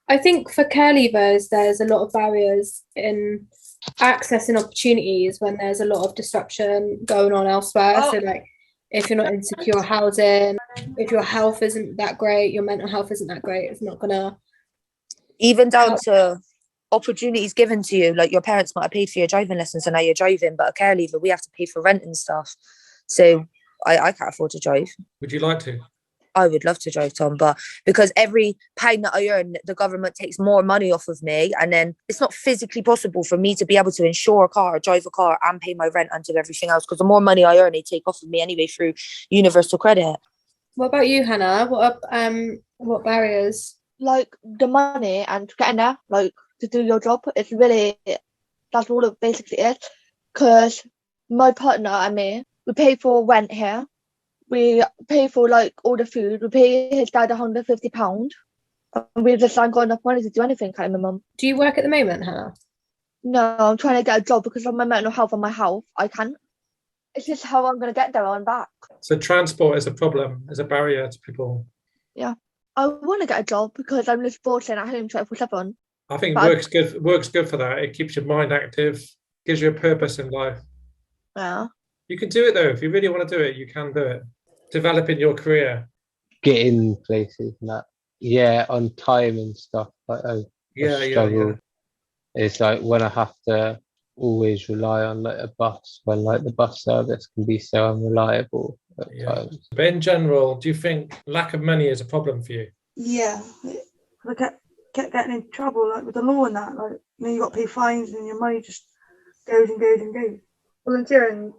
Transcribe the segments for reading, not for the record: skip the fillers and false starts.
I think for care leavers, there's a lot of barriers in accessing opportunities when there's a lot of disruption going on elsewhere. So, like, if you're not in secure housing, if your health isn't that great, your mental health isn't that great, it's not gonna Even down help. to opportunities given to you, like your parents might have paid for your driving lessons and now you're driving, but a care leaver, we have to pay for rent and stuff. So I can't afford to drive. Would you like to? I would love to drive, Tom, but because every pound that I earn, the government takes more money off of me, and then it's not physically possible for me to be able to insure a car, drive a car, and pay my rent and do everything else. Because the more money I earn, they take off of me anyway through universal credit. What about you, Hannah? What barriers? Like the money and getting there, like to do your job, it's really that's all it basically is. Because my partner and me, we pay for rent here. We pay for like all the food. We pay his dad £150. And we just haven't got enough money to do anything at the moment. Do you work at the moment, Hannah? No, I'm trying to get a job because of my mental health and my health. I can't. It's just how I'm going to get there and back. So transport is a problem, is a barrier to people. Yeah. I want to get a job because I'm just bored staying at home 24/7. I think But work's good. Work's good for that. It keeps your mind active, gives you a purpose in life. Yeah. You can do it though. If you really want to do it, you can do it. Developing your career. Getting places and that. Yeah, on time and stuff. Like I struggle. It's like when I have to always rely on like a bus, when like the bus service can be so unreliable at times. But in general, do you think lack of money is a problem for you? Yeah, I kept getting in trouble like with the law and that. Like, you got to pay fines and your money just goes and goes and goes. Volunteering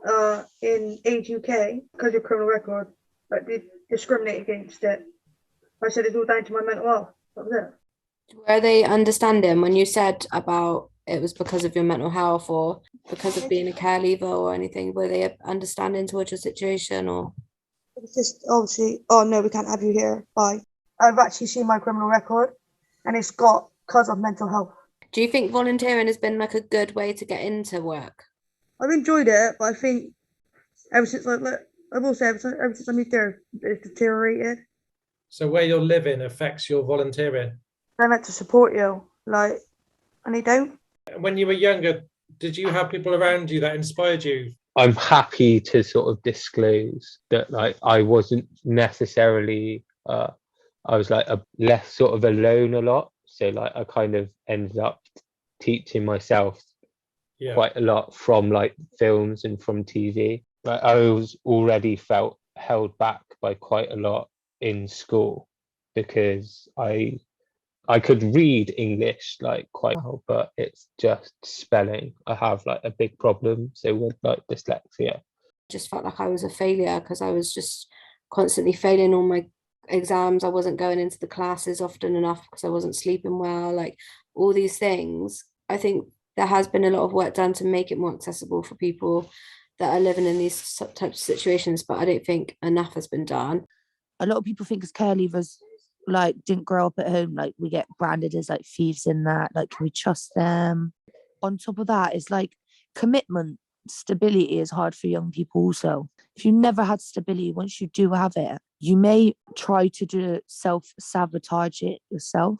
in Age UK, because of your criminal record, like they discriminate against it. I said it's all down to my mental health. That was it. Were they understanding when you said about it was because of your mental health or because of being a care leaver or anything? Were they understanding towards your situation or? It's just obviously, oh no, we can't have you here. Bye. I've actually seen my criminal record, and it's got because of mental health. Do you think volunteering has been like a good way to get into work? I've enjoyed it, but I think ever since I will say ever since I moved there, it's deteriorated. So where you're living affects your volunteering. They're meant to support you, like, and they don't. When you were younger, did you have people around you that inspired you? I'm happy to sort of disclose that like I wasn't necessarily I was like less sort of alone a lot. So like I kind of ended up teaching myself quite a lot from like films and from TV. Like I was already felt held back by quite a lot in school because I could read English like quite well, but it's just spelling. I have like a big problem. So with like dyslexia. Just felt like I was a failure because I was just constantly failing all my exams. I wasn't going into the classes often enough because I wasn't sleeping well, like all these things. I think there has been a lot of work done to make it more accessible for people that are living in these types of situations, but I don't think enough has been done. A lot of people think as care leavers like didn't grow up at home, like we get branded as like thieves in that, like can we trust them? On top of that, it's like commitment, stability is hard for young people also. If you never had stability, once you do have it, you may try to do self-sabotage it yourself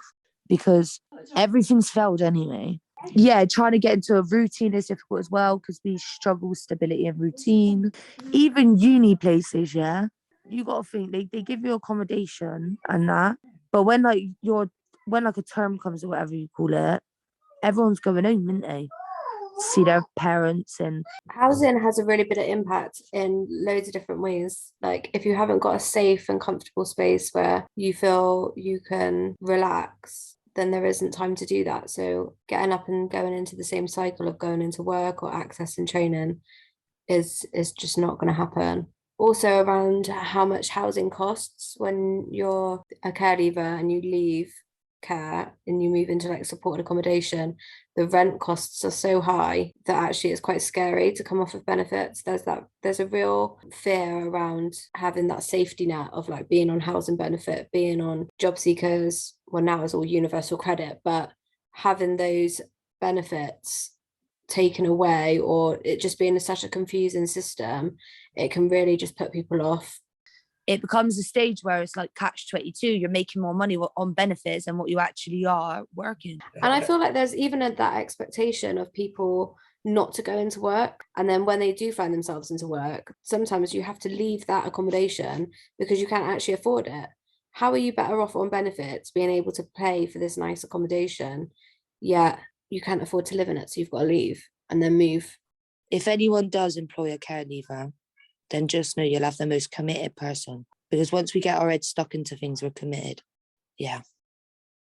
because everything's failed anyway. Yeah, trying to get into a routine is difficult as well because we struggle with stability and routine. Even uni places, yeah, you got to think they give you accommodation and that, but when like a term comes or whatever you call it, everyone's going home, isn't they? See their parents. And housing has a really big impact in loads of different ways. Like if you haven't got a safe and comfortable space where you feel you can relax, then there isn't time to do that. So getting up and going into the same cycle of going into work or accessing training is just not going to happen. Also around how much housing costs when you're a care leaver and you leave care and you move into like supported accommodation, the rent costs are so high that actually it's quite scary to come off of benefits. There's a real fear around having that safety net of like being on housing benefit, being on job seekers, well now it's all universal credit, but having those benefits taken away or it just being such a confusing system, it can really just put people off. it becomes a stage where it's like catch-22. You're making more money on benefits than what you actually are working. And I feel like there's even that expectation of people not to go into work. And then when they do find themselves into work, sometimes you have to leave that accommodation because you can't actually afford it. How are you better off on benefits being able to pay for this nice accommodation, yet you can't afford to live in it? So you've got to leave and then move. If anyone does employ a care leaver, then just know you'll have the most committed person. Because once we get our heads stuck into things, we're committed. Yeah.